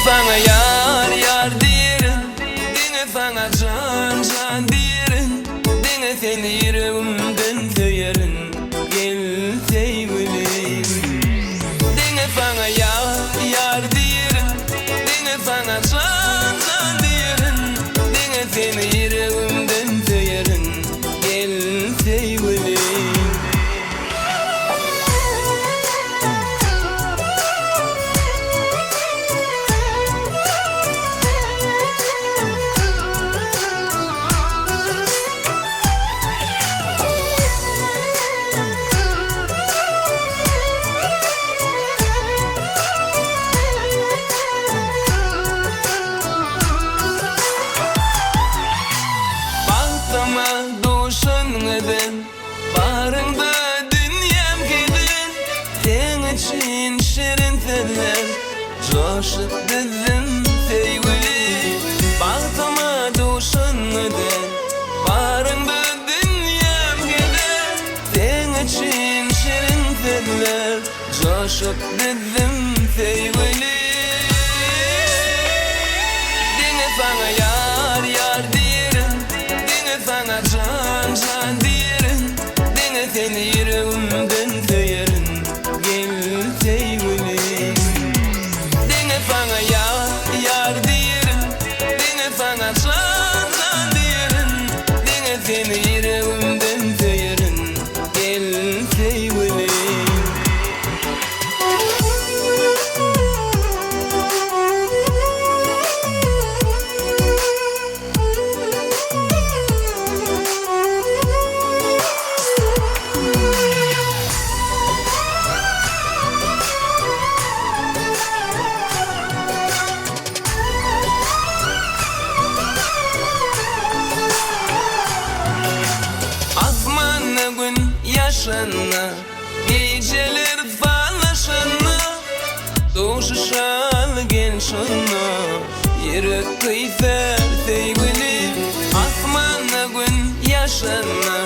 sana yar yar diyerin, dine sana can can diyerin, dine seni yüreğimden söylerin, gel sevgilim. Dine sana yar yar diyerin, dine sana can can diyerin, dine seni yüreğimden söylerin, gel sevgilim. Bağrında dünyam gelin, sen için şirin sözler coşup dizim sevgili. Bağrıma duşanmadan, bağrında dünyam gelin, sen için şirin sözler coşup dizim sevgili. Dine sana yar yar diyerim, dine sana can can diyerim, dine seni yüreğimden söylerin, gel sevgilim. Dine sana yar yar diyerim, dine sana can can diyerim, dine seni yüreğimden söylerin, gel sevgilim. Yaşana, geceler falaşana, doğuşuşalı gençana, yürek kıyfer sevgilim. Asmana gün yaşana,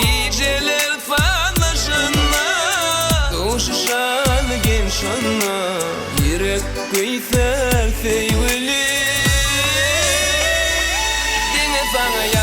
geceler falaşana, doğuşuşalı gençana, yürek kıyfer sevgilim. Dine sana